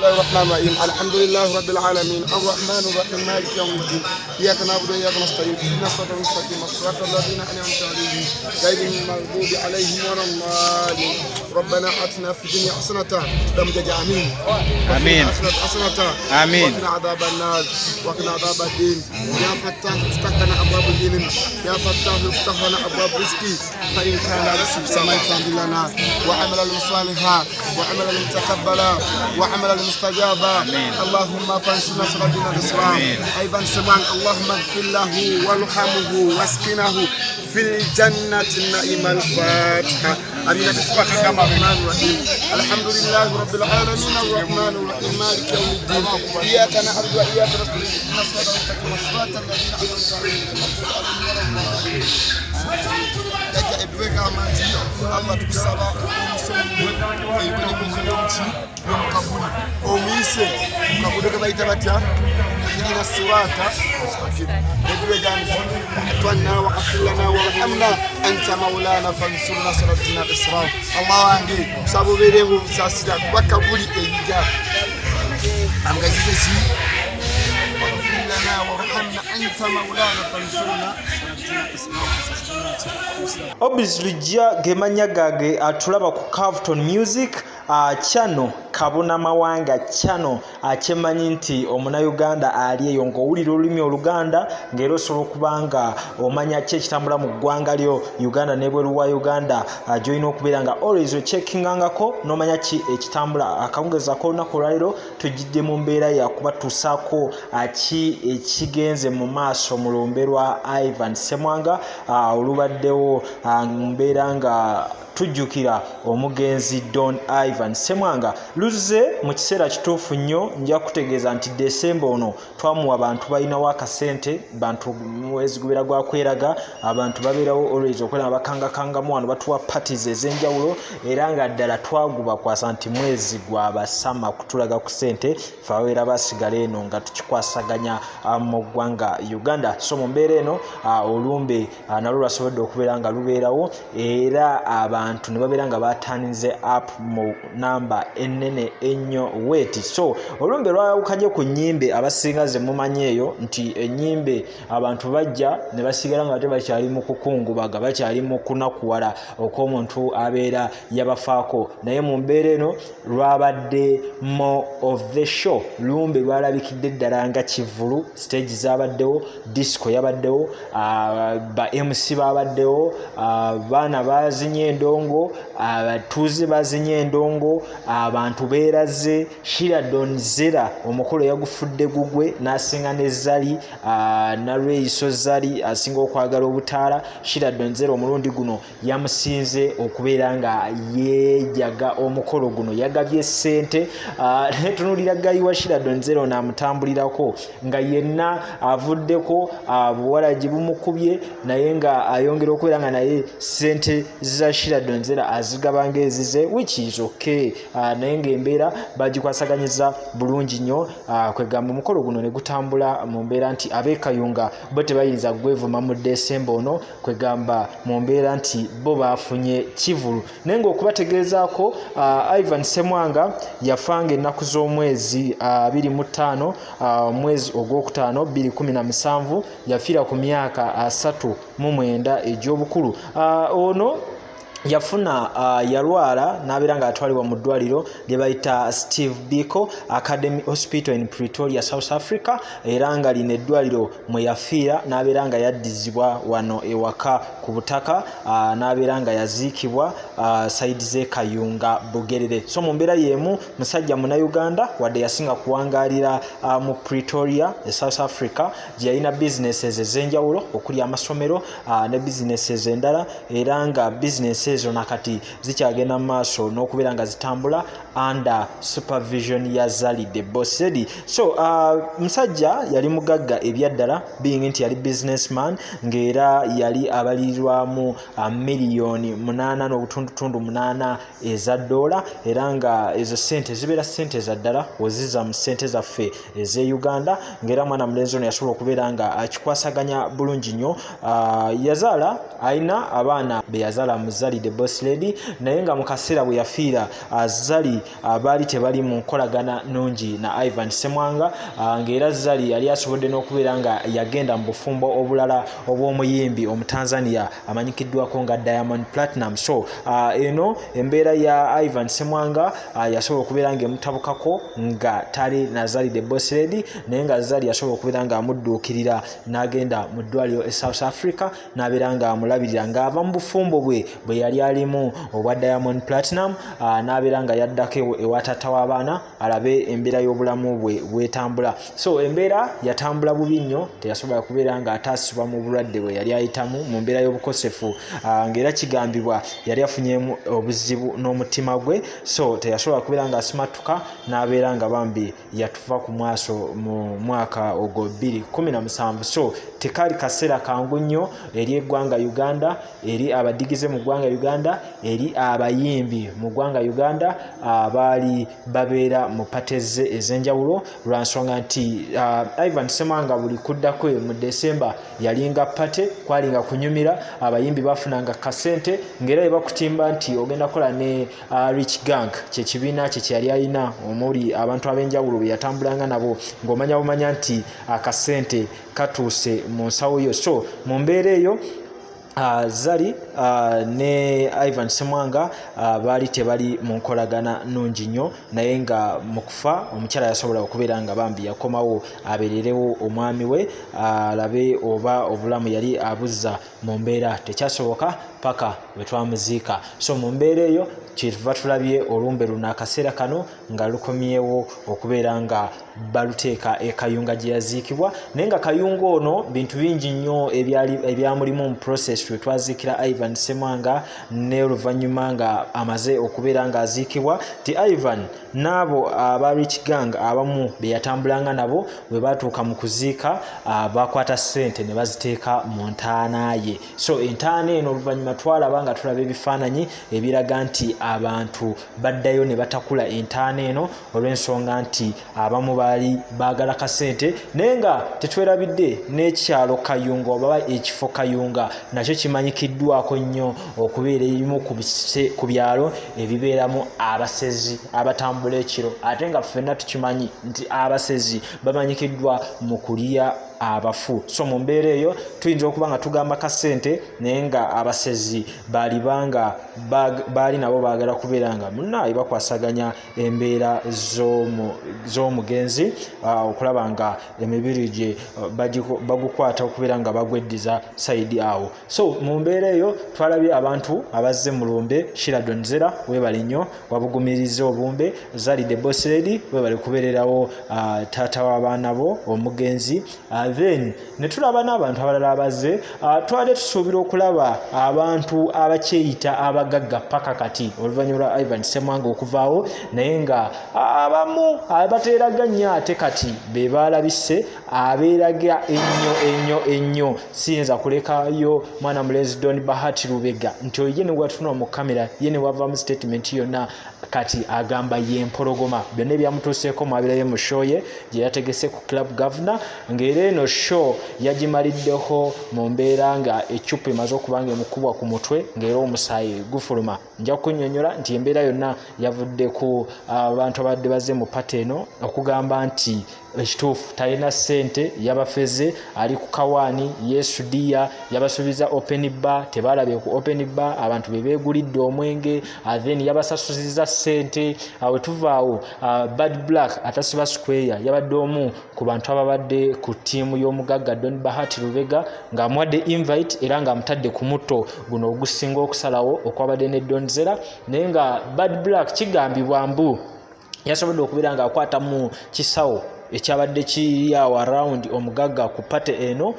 الرحمن الرحيم الحمد لله رب العالمين الرحمن الرحيم مالك يوم الدين إياك نعبد وإياك نستعين اهدنا الصراط المستقيم صراط الذين أنعمت عليهم غير المغضوب عليهم ولا الضالين ربنا آتنا في الدنيا حسنة آمين آمين حسنة آمين وقنا عذاب النار وقنا عذاب الدين يا فتاح افتح لنا أبواب العلم يا فتاح افتح لنا أبواب رزقي فإن كان رزق السماء فاغفر لنا وعمل المصالحات وعمل المتقبلا وعمل المستجابا اللهم فانصرنا على دين الإسلام أيضا سبحان اللهم اغفر له وارحمه واسكنه في الجنة النعيم الفاتحة أمين بسم الله الرحمن الرحيم الحمد لله رب العالمين الرحمن الرحيم مالك يوم الدين إياك نعبد وإياك نستعين اهدنا الصراط المستقيم صراط الذين أنعمت عليهم Allah tukusaba omise mukabuli kabayita batya ihina sirata edwegani atwanna waqafilana warhamna anta maulana fansurna salatina al-islam Allah wange kusaba oberewo busasira bakabuli eyiga amgazize si waqafilana warhamna anta maulana fansurna salatina al-islam. Obviously gemanya gage atulaba ku Carlton Music channel Kabuna Mawanga channel achemanyi nti omuna Uganda ali eyo ng'owulira olulimi Oluganda ng'era osobola okubanga omanya ki ekitambula mu ggwanga lyo Uganda n'ebweru wa Uganda gy'olina okubeera nga always ocheckingangako n'omanya ki ekitambula akawungezako olunaku olwaleero tujjidde mu mbeera yakubatuusaako ki ekigenze mu maaso mu lumbe lwa Ivan Ssemwanga olubaddewo mbeera nga tujjukira omugenzi Don Ivan Ssemwanga luze mu kiseera kituufu nnyo nja kutegeeza nti Desemba ono twamuwa abantu balinawo akasente bantu mwezi gubera gwa kweraga abantu babeerawo always okwera bakangakangamu wano batuwa parties ez'enjawulo era nga ddala twaguba kwasa nti mwezi gwa basama kutulaga ku sente faweera basigala eno nga tukikwasaganya mu ggwanga Uganda so mu mbeera eno Olumbe nalwo lwasobodde okubeera nga lubeerawo era abantu ne babeera nga batanize up mu namba ennene ennyo weti so Olumbe lwawukanye ku nnyimbe abasinga ze mumanyi eyo nti ennyimbe abantu bajja ne basigala nga tebakyali mu kukungubaga bakyali mu kunakuwala okw'omuntu abeera yabafaako naye mu mbeera eno lwabadde more of the show Lumbe lwalabikidde ddala nga kivulu stage zabaddewo disco yabaddewo ba MC babaddewo baana bazinye endongo abatuuze bazinye endongo abantu beeraze Shiradon Zera omukolo yagufudde gugwe n'asinga ne Zari nalweiso Zari asinga okwagala obutaala Shiradon Zera omulundi guno yamusinze okubeera nga yeejaga omukolo guno yagabye ssente netunulira gayi wa Shiradon Zera n'amutambulirako nga yenna avuddeko buwalaji bumukubye naye nga ayongera okubeera nga naye ssente za Shiradon Zera azigabanga ezize which is okay naye ng'embeera bagikwasaganyiza bulungi nnyo kwegamba omukolo guno ne gutambula mu mbeera nti ab'ekayunga bo tebayinza gwevuma mu Desemba ono kwegamba mu mbeera nti bo baafunye kivulu naye ng'okubategeezaako Ivan Ssemwanga yafanga ennaku z'omwezi 25 omwezi ogwokutaano 2017 yafiira ku myaka 39 egy'obukulu ono yafuna yalwala nabeera nga atwalibwa mu ddwaliro lye bayita Steve Biko Academy Hospital in Pretoria, South Africa era nga lino eddwaliro mwe yafiira nabeera nga yaddizibwa wano ewaka ku butaka nabeera nga yaziikibwa saidi z'ekayunga Bugerere so mu mbeera y'emu musajja Munnayuganda wadde yasinga kuwangaalira mu Pretoria, South Africa gye yalina businesses ez'enjawulo okuli amasomero ne businesses endala era nga business ezo nakati zikyagenda mu maaso n'okubeera nga zitambula under supervision ya Zari the boss lady so musajja yali mugagga ebyaddala being nti yali businessman ng'era yali abalirirwamu miliyoni 8.8 eza dola era nga ezo sente zibeera sente za ddala oziza mu sente zaffe ez'e Uganda ng'era mwana mulenzi ono yasobola okubeera nga akikwasaganya bulungi nnyo yazaala alina abaana be yazaala mu Zari Zari the Boss Lady naye nga mu kaseera bwe yafiira Zari baali tebali mu nkolagana nungi na Ivan Ssemwanga ng'era Zari yali asobodde n'okubeera nga yagenda mu bufumbo obulala obw'omuyimbi Omutanzania amanyikiddwako nga Diamond Platinum. So eno embeera ya Ivan Ssemwanga yasobola okubeera ng'emutabukako nga tali na Zari the Boss Lady naye nga Zari yasobola okubeera nga amudduukirira n'agenda mu ddwaliro e South Africa n'abeera nga amulabirira ng'ava mu bufumbo bwe yali alimu obwa Diamond Platinum n'abeera nga yaddako ewa taata w'abaana alabe embeera y'obulamu bwe bwetambula. So embeera yatambula bubi nnyo, teyasobola kubeera nga ataasibwa mu bulwadde bwe yali ayitamu mu mbeera y'obukosefu ng'era kigambibwa yali afunyemu obuzibu n'omutima gwe, so teyasobola kubeera nga asimatuka n'abeera nga bambi yatuva ku mwaso mu mwaka ogwo 2017. So tekaali kaseera kangu nnyo eri eggwanga Uganda, eri abadigize mu ggwanga Uganda, eri abayimbi mu ggwanga Uganda abaali babeera mu pateze ez'enjawulo lwa nsonga nti Ivan Ssemwanga buli kuddako mu December yalinga pate kwalinga kunyumira, abayimbi bafunanga kasente ng'era bwe bakutimba nti ogenda kola ne Rich Gang kyekibiina kye yali alina omuli abantu ab'enjawulo bwe yatambulanga nabo ng'omanya bumanya nti akasente katuuse mu nsawo yo. So mu mbeera eyo Zari ne Ivan Ssemwanga baali tebali mu nkolagana nungi nnyo naye nga mu kufa omukyala yasobola okubeera nga bambi yakomawo abeererewo omwami we alabe oba obulamu yali abuzza mu mbeera tekyasoboka paka bwe twamuziika. So mu mbeera eyo kyetuva tulabye Olumbe luno akaseera kano nga lukomyewo okubeera nga baluteeka ekayunga gye yaziikibwa naye nga kayunga ono bintu bingi nnyo ebyamulimu mu process we twaziikira Ivan Ssemwanga ne oluvannyuma nga amaze okubeera nga aziikibwa ti Ivan n'abo aba Rich Gang abamu be yatambulanga nabo bwe batuuka mu kuziika bakwata ssente ne baziteeka mu ntaana ye. So entaana eno oluvannyuma twalaba nga tulaba ebifaananyi ebiraga nti abantu baddayo ne batakula entaana eno olw'ensonga nti abamu baali baagala kasente naye nga tetwerabidde n'ekyalo Kayunga oba ekifo Kayunga nakyo kimanyikiddwako nnyo okubeera ebimu ku byalo ebibeeramu abasezi abatambula ekiro ate nga ffenna tukimanyi nti abasezi bamanyikiddwa mu kulya abafu. So mu mbeera eyo tuyinza okuba nga tugamba kasente naye nga abasezi baali nabo baagala kubeera nga munnaye bakwasaganya embeera z'omugenzi okulaba nga emibiri gye bagukwata okubeera nga bagweddiza sayidi awo. So mu mbeera eyo twalabye abantu abazze mu lumbe Shiradon Zera webale nnyo wabugumiriza obumbe Zari the Boss Lady webale kubeererawo taata w'abaana bo omugenzi then ne tulaba n'abantu abalala abazze twali tusuubira okulaba abantu abakyeyita abagagga paka kati oluvannyuma lwa Ivan Ssemwanga okuvaawo naye nga abamu abateeraganya ate kati be baalabise abeeraga ennyo siyinza kulekayo mwana mulenzi Don Bahati Lubega nti oye ne watuna mu kamera ye ne wava mu statement yonna kati agamba y'empologoma byonna ebyamutuuseeko mwabirayo mu show ye gye yategese ku club governor ng'era eno show yagimaliddeho mu mbeera nga ecupa emaze okuba nga emukubwa ku mutwe ng'era omusaayi gufuluma. Nja kunnyonnyola nti embeera yonna yavudde ku abantu abadde bazze mu pate eno okugamba nti ekituufu talina ssente yabafeze ali ku kawaani yesudiya yabasuubiza open bar tebalabye ku open bar abantu be beegulidde omwenge then yabasasuziza ssente awe tuvaawo Bad Black atasiba square yabadde omu ku bantu ababadde ku ttiimu y'omugagga Don Bahati Lubega ng'amuwadde invite era ng'amutadde ku muto guno ogusinga okusalawo okwabadde ne Don Zera naye nga Bad Black kigambibwa mbu yasobodde okubeera ng'akwata mu kisawo ekyabadde kiri awo around omugagga ku pate eno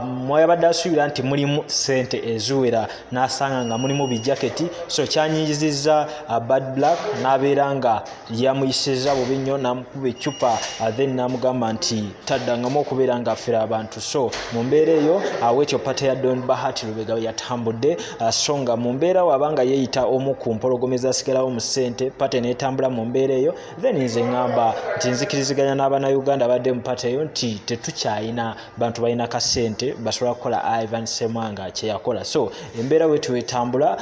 mwayabadde asuubira nti mulimu ssente eziwera n'asanga nga mulimu bijaketi so kyanyingiziza Bad Black n'abeera nga yamuyisiza bubi nnyo n'amukuba eccupa then n'amugamba nti taddangamu okubeera ng'afera abantu. So mu mbeera eyo aw'ekyo pate ya Don Bahati Lubega yatambudde so nga mu mbeera wabanga yeeyita omu ku mpologoma ezasigalawo mu ssente pate n'etambula mu mbeera eyo then nze ngamba nti nzikiriziganya n'Abannayuganda badde mu pata eyo nti tetukyayina bantu balina kasente basobola kukola Ivan Ssemwanga kye yakola. So embeera wetu etambula,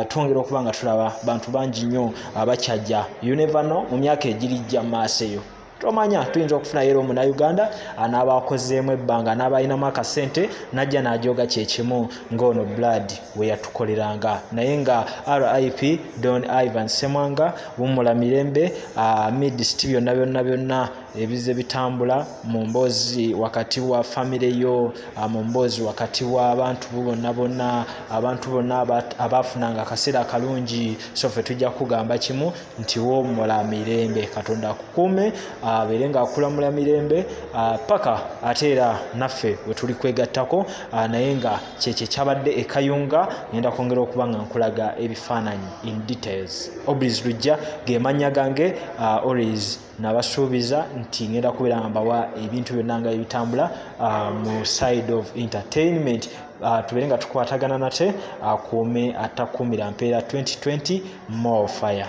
twongera okuba nga tulaba bantu bangi nnyo abakyajja. You never know, mu myaka egirijja mu maaso eyo tomanya tuyinza okufuna era Omunnayuganda anaabakozeemu ebbanga n'abalinamu akasente najja n'ajoga kyekimu ng'ono blood we yatukoleranga. Naye nga RIP Don Ivan Ssemwanga, wummula mirembe amidst byonna ebize bitambula mu mboozi wakati wa famire yo, mu mboozi wakati w'abantu bonna abaafunanga akaseera akalungi. So ffe tujja kugamba kimu nti wummula mirembe, Katonda akukuume abeere ng'akulamula mirembe paka ate era naffe we tuli kwegattako, naye nga kyekyo kyabadde ekayunga. Ngenda kwongera okuba nga nkulaga ebifaananyi in details. Obis Lujja ge mannya gange, always nabasuubiza nti ngenda kubeera nga mbawa ebintu byonna nga ebitambula mu side of entertainment. Tubeere nga tukwatagana nate akuume atakuumira mpeera 2020 more fire.